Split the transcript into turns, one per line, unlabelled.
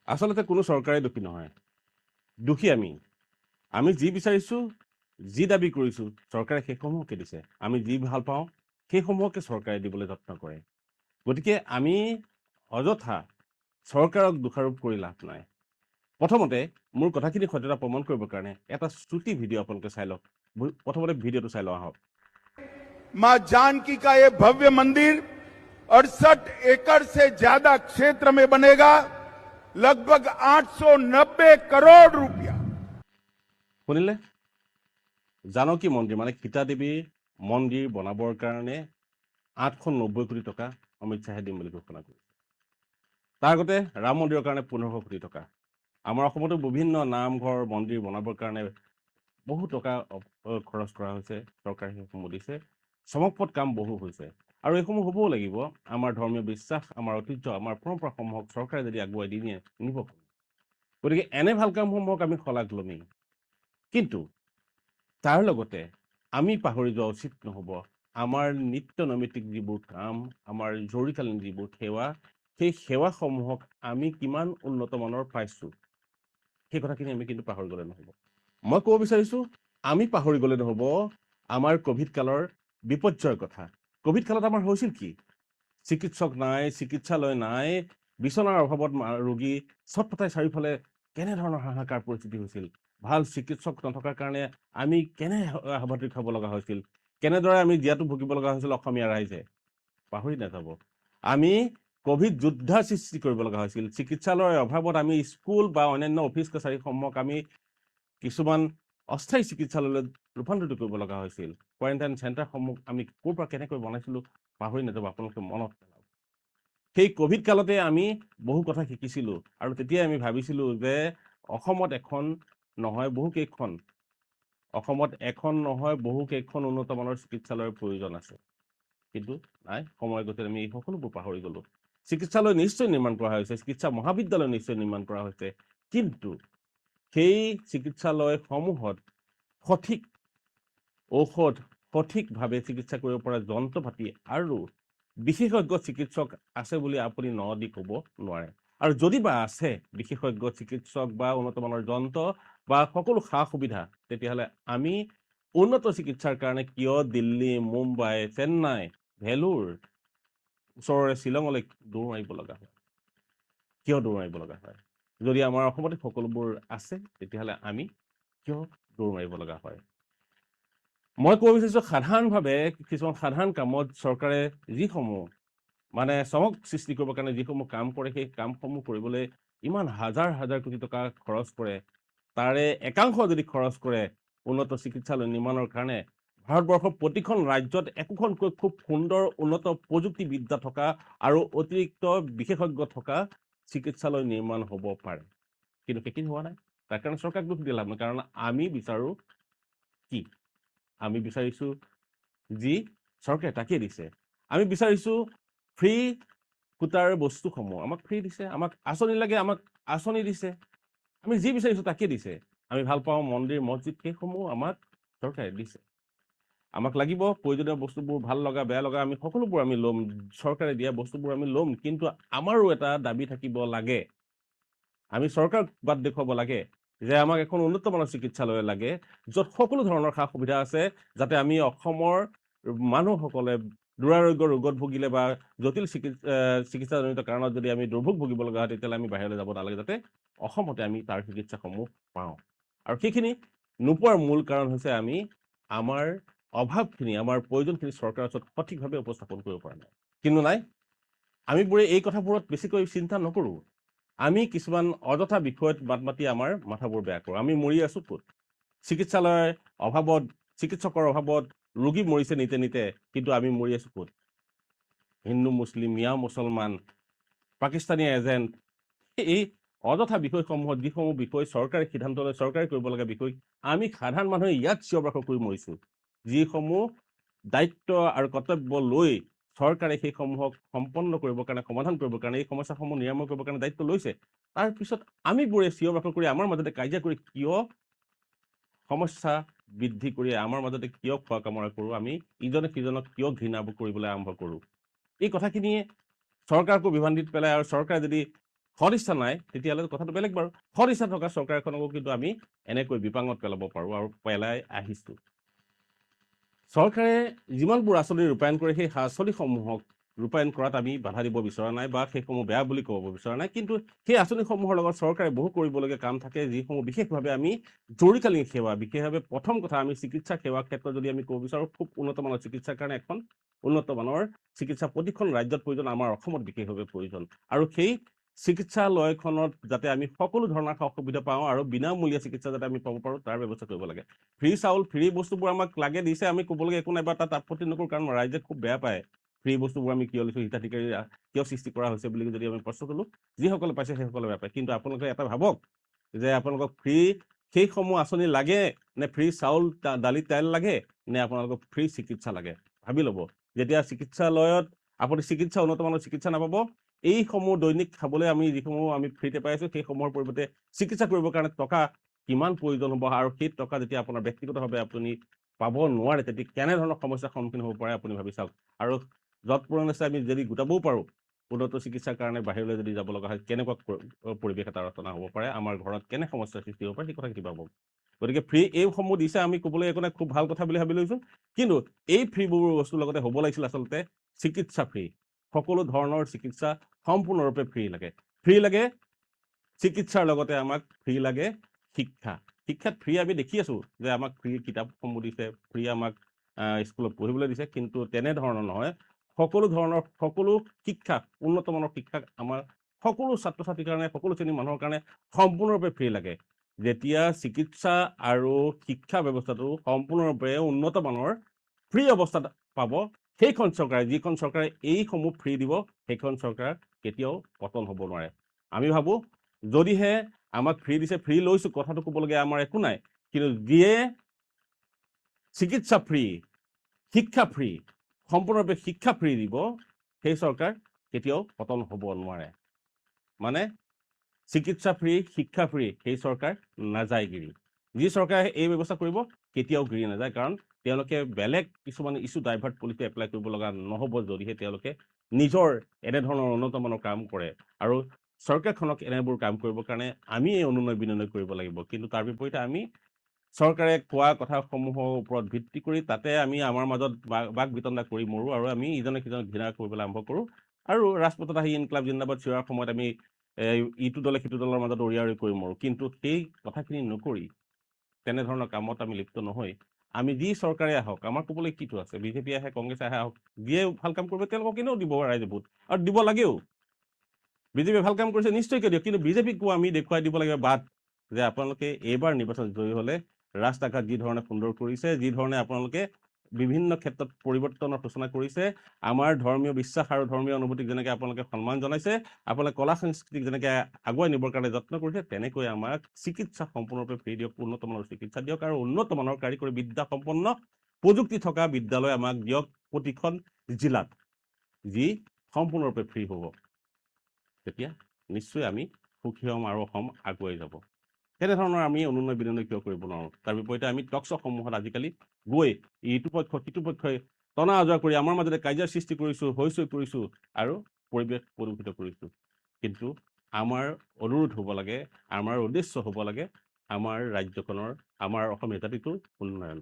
আচলতে কোনো চৰকাৰে দোষী নহয়, দোষী আমি। আমি যি বিচাৰিছোঁ, যি দাবী কৰিছোঁ, চৰকাৰে সেইসমূহকে দিছে। আমি যি ভাল পাওঁ সেইসমূহকে চৰকাৰে দিবলৈ যত্ন কৰে। গতিকে আমি অযথা চৰকাৰক দোষাৰোপ কৰি লাভ নাই। প্ৰথমতে মোৰ কথাখিনি সত্যতা প্ৰমাণ কৰিবৰ কাৰণে এটা শ্ৰুতি ভিডিঅ' আপোনালোকে চাই লওক। প্ৰথমতে ভিডিঅ'টো চাই লওঁ আহক।
मां जानकी का ये भव्य मंदिर 68 एकड़ से ज्यादा क्षेत्र में बनेगा, लगभग 890 करोड़ रुपया।
শুনিলে? জানকী মন্দিৰ মানে সীতা দেৱীৰ মন্দিৰ বনাবৰ কাৰণে 890 কোটি টকা অমিত শ্বাহে দিম বুলি ঘোষণা কৰিছে। তাৰ আগতে ৰাম মন্দিৰৰ কাৰণে 1500 কোটি টকা। আমাৰ অসমতো বিভিন্ন নামঘৰ মন্দিৰ বনাবৰ কাৰণে বহু টকা খৰচ কৰা হৈছে, চৰকাৰে সেইসমূহ দিছে। চমকপ্ৰদ কাম বহু হৈছে আৰু এইসমূহ হ'বও লাগিব। আমাৰ ধৰ্মীয় বিশ্বাস, আমাৰ ঐতিহ্য, আমাৰ পৰম্পৰাসমূহক চৰকাৰে যদি আগুৱাই দি নিব, গতিকে এনে ভাল কামসমূহক আমি শলাগ ল'মেই। কিন্তু তাৰ লগতে আমি পাহৰি যোৱা উচিত নহ'ব আমাৰ নিত্য নৈমিত্তিক যিবোৰ কাম, আমাৰ জৰুৰীকালীন যিবোৰ সেৱা, সেই সেৱাসমূহক আমি কিমান উন্নত মানৰ পাইছোঁ, সেই কথাখিনি আমি কিন্তু পাহৰি গ'লে নহ'ব। মই ক'ব বিচাৰিছোঁ, আমি পাহৰি গ'লে নহ'ব আমাৰ ক'ভিড কালৰ বিপৰ্যয়ৰ কথা। ক'ভিড কালত আমাৰ হৈছিল কি? চিকিৎসক নাই, চিকিৎসালয় নাই, বিচনাৰ অভাৱত ৰোগী ছটফটাই চাৰিওফালে কেনেধৰণৰ হাহাকাৰ পৰিস্থিতি হৈছিল। ভাল চিকিৎসক নথকাৰ কাৰণে আমি কেনে হাবাথুৰি খাব লগা হৈছিল, কেনেদৰে আমি জীয়াতু ভুগিব লগা হৈছিল অসমীয়া ৰাইজে। পাহৰি নাযাব। আমি ক'ভিড যোদ্ধাৰ সৃষ্টি কৰিব লগা হৈছিল। চিকিৎসালয়ৰ অভাৱত আমি স্কুল বা অন্যান্য অফিচ কাছাৰীসমূহক আমি কিছুমান অস্থায়ী চিকিৎসালয়লৈ ৰূপান্তৰিত কৰিব লগা হৈছিল। কোৱাৰেণ্টাইন চেণ্টাৰসমূহ আমি ক'ৰ পৰা কেনেকৈ বনাইছিলোঁ পাহৰি নাযাব, আপোনালোকে মনত পেলাওক। সেই ক'ভিড কালতে আমি বহু কথা শিকিছিলোঁ আৰু তেতিয়াই আমি ভাবিছিলোঁ যে অসমত এখন নহয় বহুকেইখন উন্নত মানৰ চিকিৎসালয়ৰ প্ৰয়োজন আছে। কিন্তু নাই, সময় গতি আমি এই সকলোবোৰ পাহৰি গ'লোঁ। চিকিৎসালয় নিশ্চয় নিৰ্মাণ কৰা হৈছে, চিকিৎসা মহাবিদ্যালয় নিশ্চয় নিৰ্মাণ কৰা হৈছে, কিন্তু সেই চিকিৎসালয়সমূহত সঠিক ঔষধ, সঠিকভাৱে চিকিৎসা কৰিব পৰা যন্ত্ৰপাতি আৰু বিশেষজ্ঞ চিকিৎসক আছে বুলি আপুনি ন দি ক'ব নোৱাৰে। আৰু যদি বা আছে বিশেষজ্ঞ চিকিৎসক বা উন্নত মানৰ যন্ত্ৰ বা সকলো সা সুবিধা, তেতিয়াহ'লে আমি উন্নত চিকিৎসাৰ কাৰণে কিয় দিল্লী, মুম্বাই, চেন্নাই, ভেলোৰ, ওচৰৰে শ্বিলঙলৈ দৌৰ মাৰিব লগা হয়? কিয় দৌৰ মাৰিব লগা হয়? যদি আমাৰ অসমতে সকলোবোৰ আছে, তেতিয়াহ'লে আমি কিয় দৌৰ মাৰিব লগা হয়? মই ক'ব বিচাৰিছোঁ, সাধাৰণভাৱে কিছুমান সাধাৰণ কামত চৰকাৰে যিসমূহ মানে চমক সৃষ্টি কৰিবৰ কাৰণে যিসমূহ কাম কৰে, সেই কামসমূহ কৰিবলৈ ইমান হাজাৰ হাজাৰ কোটি টকা খৰচ কৰে। তাৰে একাংশ যদি খৰচ কৰে উন্নত চিকিৎসালয় নিৰ্মাণৰ কাৰণে, ভাৰতবৰ্ষৰ প্ৰতিখন ৰাজ্যত একোখনকৈ খুব সুন্দৰ উন্নত প্ৰযুক্তিবিদ্যা থকা আৰু অতিৰিক্ত বিশেষজ্ঞ থকা চিকিৎসালয় নিৰ্মাণ হ'ব পাৰে। কিন্তু সেইখিনি হোৱা নাই। তাৰ কাৰণে চৰকাৰক দোষ দি লাভ নাই, কাৰণ আমি বিচাৰোঁ কি? আমি বিচাৰিছোঁ যি চৰকাৰে তাকেই দিছে। আমি বিচাৰিছোঁ ফ্ৰী কোটাৰ বস্তুসমূহ আমাক ফ্ৰী দিছে, আমাক আঁচনি লাগে, আমাক আঁচনি দিছে। আমি যি বিচাৰিছোঁ তাকেই দিছে। আমি ভাল পাওঁ মন্দিৰ, মছজিদ, সেইসমূহ আমাক চৰকাৰে দিছে। আমাক লাগিব প্ৰয়োজনীয় বস্তুবোৰ, ভাল লগা বেয়া লগা আমি সকলোবোৰ আমি ল'ম, চৰকাৰে দিয়া বস্তুবোৰ আমি ল'ম। কিন্তু আমাৰো এটা দাবী থাকিব লাগে। আমি চৰকাৰক বাট দেখুৱাব লাগে যে আমাক এখন উন্নত মানৰ চিকিৎসালয় লাগে, য'ত সকলো ধৰণৰ সা সুবিধা আছে, যাতে আমি অসমৰ মানুহসকলে দুৰাৰোগ্য ৰোগত ভুগিলে বা জটিল চিকিৎসাজনিত কাৰণত যদি আমি দুৰ্ভোগ ভুগিব লগা হয়, তেতিয়াহ'লে আমি বাহিৰলৈ যাব নালাগে, যাতে অসমতে আমি তাৰ চিকিৎসাসমূহ পাওঁ। আৰু সেইখিনি নোপোৱাৰ মূল কাৰণ হৈছে আমি আমাৰ অভাৱখিনি, আমাৰ প্ৰয়োজনখিনি চৰকাৰৰ ওচৰত সঠিকভাৱে উপস্থাপন কৰিব পৰা নাই। কিন্তু নাই, আমিবোৰে এই কথাবোৰত বেছিকৈ চিন্তা নকৰোঁ। আমি কিছুমান অযথা বিষয়ত বাদ মাতি আমাৰ মাথাবোৰ বেয়া কৰোঁ। আমি মৰি আছোঁ ক'ত? চিকিৎসালয়ৰ অভাৱত, চিকিৎসকৰ অভাৱত ৰোগী মৰিছে নিতে নিতে, কিন্তু আমি মৰি আছোঁ ক'ত? হিন্দু, মুছলিম, মিয়া, মুছলমান, পাকিস্তানী এজেণ্ট, এই অযথা বিষয়সমূহত যিসমূহ বিষয় চৰকাৰে সিদ্ধান্ত লয়, চৰকাৰে কৰিব লগা বিষয়, আমি সাধাৰণ মানুহে ইয়াত চিঞৰ বাখৰ কৰি মৰিছোঁ। যিসমূহ দায়িত্ব আৰু কৰ্তব্য লৈ চৰকাৰে সেইসমূহক সম্পন্ন কৰিবৰ কাৰণে, সমাধান কৰিবৰ কাৰণে, এই সমস্যাসমূহ নিৰাময় কৰিবৰ কাৰণে দায়িত্ব লৈছে। তাৰপিছত আমিবোৰে চিঞৰ বাখৰ কৰি আমাৰ মাজতে কাজিয়া কৰি কিয় সমস্যা বৃদ্ধি কৰি আমাৰ মাজতে কিয় খোৱা কামৰা কৰোঁ? আমি ইজনে সিজনক কিয় ঘৃণা কৰিবলৈ আৰম্ভ কৰোঁ? এই কথাখিনিয়ে চৰকাৰকো বিভ্ৰান্তিত পেলায়। আৰু চৰকাৰে যদি সদিচ্ছা নাই তেতিয়াহ'লে কথাটো বেলেগ বাৰু সদিচ্ছা থকা চৰকাৰ এখনকো কিন্তু আমি এনেকৈ বিপাঙত পেলাব পাৰোঁ আৰু পেলাই আহিছোঁ চৰকাৰে যিমানবোৰ আঁচনি ৰূপায়ণ কৰে সেই আঁচনিসমূহক ৰূপায়ণ কৰাত আমি বাধা দিব বিচৰা নাই বা সেইসমূহ বেয়া বুলি ক'ব বিচৰা নাই কিন্তু সেই আঁচনিসমূহৰ লগত চৰকাৰে বহু কৰিবলগীয়া কাম থাকে যিসমূহ বিশেষভাৱে আমি জৰুৰীকালীন সেৱা বিশেষভাৱে প্ৰথম কথা আমি চিকিৎসা সেৱাৰ ক্ষেত্ৰত যদি আমি ক'ব বিচাৰোঁ খুব উন্নত মানৰ চিকিৎসাৰ কাৰণে এখন উন্নত মানৰ চিকিৎসা প্ৰতিখন ৰাজ্যত প্ৰয়োজন আমাৰ অসমত বিশেষভাৱে প্ৰয়োজন আৰু সেই চিকিৎসালয়খনত যাতে আমি সকলো ধৰণৰ সা সুবিধা পাওঁ আৰু বিনামূলীয়া চিকিৎসা যাতে আমি পাব পাৰোঁ তাৰ ব্যৱস্থা কৰিব লাগে ফ্ৰী চাউল ফ্ৰী বস্তুবোৰ আমাক লাগে দিছে আমি ক'বলগীয়া একো নাই বা তাত আপত্তি নকৰোঁ কাৰণ ৰাইজে খুব বেয়া পায় ফ্ৰী বস্তুবোৰ আমি কিয় লৈছোঁ হিতাধিকাৰী কিয় সৃষ্টি কৰা হৈছে বুলি যদি আমি প্ৰশ্ন তোলোঁ যিসকলে পাইছে সেইসকলে বেয়া পায় কিন্তু আপোনালোকে এটা ভাবক যে আপোনালোকক ফ্ৰী সেইসমূহ আঁচনি লাগে নে ফ্ৰী চাউল দালি তেল লাগে নে আপোনালোকক ফ্ৰী চিকিৎসা লাগে ভাবি ল'ব যেতিয়া চিকিৎসালয়ত আপুনি চিকিৎসা উন্নত মানৰ চিকিৎসা নাপাব এইসমূহ দৈনিক খাবলৈ আমি যিসমূহ আমি ফ্ৰীতে পাই আছোঁ সেইসমূহৰ পৰিৱৰ্তে চিকিৎসা কৰিবৰ কাৰণে টকা কিমান প্ৰয়োজন হ'ব আৰু সেই টকা যেতিয়া আপোনাৰ ব্যক্তিগতভাৱে আপুনি পাব নোৱাৰে তেতিয়া কেনেধৰণৰ সমস্যাৰ সন্মুখীন হ'ব পাৰে আপুনি ভাবি চাওক আৰু যৎপৰোনাস্তি আছে আমি যদি গোটাবও পাৰোঁ উন্নত চিকিৎসাৰ কাৰণে বাহিৰলৈ যদি যাব লগা হয় কেনেকুৱা পৰিৱেশ এটা ৰচনা হ'ব পাৰে আমাৰ ঘৰত কেনে সমস্যাৰ সৃষ্টি হ'ব পাৰে সেই কথা কিবা হ'ব গতিকে ফ্ৰী এইসমূহ দিছে আমি ক'বলৈ একো নাই খুব ভাল কথা বুলি ভাবি লৈছোঁ কিন্তু এই ফ্ৰীবোৰ বস্তুৰ লগতে হ'ব লাগিছিল আচলতে চিকিৎসা ফ্ৰী সকলো ধৰণৰ চিকিৎসা সম্পূৰ্ণৰূপে ফ্ৰী লাগে চিকিৎসাৰ লগতে আমাক ফ্ৰী লাগে শিক্ষাত ফ্ৰী আমি দেখি আছোঁ যে আমাক ফ্ৰী কিতাপসমূহ দিছে ফ্ৰী আমাক স্কুলত পঢ়িবলৈ দিছে কিন্তু তেনেধৰণৰ নহয় সকলো ধৰণৰ সকলো শিক্ষা উন্নত মানৰ শিক্ষা আমাৰ সকলো ছাত্ৰ ছাত্ৰীৰ কাৰণে সকলো শ্ৰেণীৰ মানুহৰ কাৰণে সম্পূৰ্ণৰূপে ফ্ৰী লাগে যেতিয়া চিকিৎসা আৰু শিক্ষা ব্যৱস্থাটো সম্পূৰ্ণৰূপে উন্নত মানৰ ফ্ৰী অৱস্থাত পাব সেইখন চৰকাৰে যিখন চৰকাৰে এইসমূহ ফ্ৰী দিব সেইখন চৰকাৰ কেতিয়াও পতন হ'ব নোৱাৰে আমি ভাবোঁ যদিহে আমাক ফ্ৰী দিছে ফ্ৰী লৈছোঁ কথাটো ক'বলগীয়া আমাৰ একো নাই কিন্তু যিয়ে চিকিৎসা ফ্ৰী শিক্ষা ফ্ৰী সম্পূৰ্ণৰূপে শিক্ষা ফ্ৰী দিব সেই চৰকাৰ কেতিয়াও পতন হ'ব নোৱাৰে মানে চিকিৎসা ফ্ৰী শিক্ষা ফ্ৰী সেই চৰকাৰ নাযায় গিৰি যি চৰকাৰে এই ব্যৱস্থা কৰিব কেতিয়াও গিৰি নাযায় কাৰণ তেওঁলোকে বেলেগ কিছুমান ইছ্যু ডাইভাৰ্ট পলিচি এপ্লাই কৰিব লগা নহ'ব যদিহে তেওঁলোকে নিজৰ এনেধৰণৰ উন্নত মানৰ কাম কৰে আৰু চৰকাৰখনক এনেবোৰ কাম কৰিবৰ কাৰণে আমি এই অনুনয় বিনয় কৰিব লাগিব কিন্তু তাৰ বিপৰীতে আমি চৰকাৰে কোৱা কথাসমূহৰ ওপৰত ভিত্তি কৰি তাতে আমি আমাৰ মাজত বাক বিতণ্ডা কৰি মৰোঁ আৰু আমি ইজনে সিজনক ঘৃণা কৰিবলৈ আৰম্ভ কৰোঁ আৰু ৰাজপথত আহি ইনকলাব জিন্দাবাদ চিঞৰাৰ সময়ত আমি ইটো দলে সিটো দলৰ মাজত উৰিয়াউৰি কৰি মৰোঁ কিন্তু সেই কথাখিনি নকৰি তেনেধৰণৰ কামত আমি লিপ্ত নহয় আমি যি চৰকাৰে আহক আমাৰ ক'বলৈ কিটো আছে বিজেপি আহে কংগ্ৰেছ আহে আহক যিয়ে ভাল কাম কৰিব তেওঁলোকক এনেও দিব ৰাইজে ভোট আৰু দিব লাগেও বিজেপিয়ে ভাল কাম কৰিছে নিশ্চয়কৈ দিয়ক কিন্তু বিজেপিকো আমি দেখুৱাই দিব লাগিব বাট যে আপোনালোকে এইবাৰ নিৰ্বাচন জয়ী হ'লে ৰাস্তা ঘাট যি ধৰণে সুন্দৰ কৰিছে যি ধৰণে আপোনালোকে বিভিন্ন ক্ষেত্ৰত পৰিৱৰ্তনৰ সূচনা কৰিছে আমাৰ ধৰ্মীয় বিশ্বাস আৰু ধৰ্মীয় অনুভূতিক যেনেকৈ আপোনালোকে সন্মান জনাইছে আপোনালোকে কলা সংস্কৃতিক যেনেকৈ আগুৱাই নিবৰ কাৰণে যত্ন কৰিছে তেনেকৈ আমাক চিকিৎসা সম্পূৰ্ণৰূপে ফ্ৰী দিয়ক উন্নত মানৰ চিকিৎসা দিয়ক আৰু উন্নত মানৰ কাৰিকৰী বিদ্যা সম্পন্ন প্ৰযুক্তি থকা বিদ্যালয় আমাক দিয়ক প্ৰতিখন জিলাত যি সম্পূৰ্ণৰূপে ফ্ৰী হ'ব তেতিয়া নিশ্চয় আমি সুখী হ'ম আৰু অসম আগুৱাই যাব তেনেধৰণৰ আমি অনুনয় বিনয় কিয় কৰিব নোৱাৰোঁ তাৰ বিপৰীতে আমি টক শ্ব'সমূহত আজিকালি গৈ ইটো পক্ষ সিটো পক্ষই টনা আজোৰা কৰি আমাৰ মাজতে কাজিয়াৰ সৃষ্টি কৰিছোঁ আৰু পৰিৱেশ প্ৰদূষিত কৰিছোঁ কিন্তু আমাৰ অনুৰোধ হ'ব লাগে আমাৰ উদ্দেশ্য হ'ব লাগে আমাৰ ৰাজ্যখনৰ আমাৰ অসমীয়া জাতিটোৰ উন্নয়ন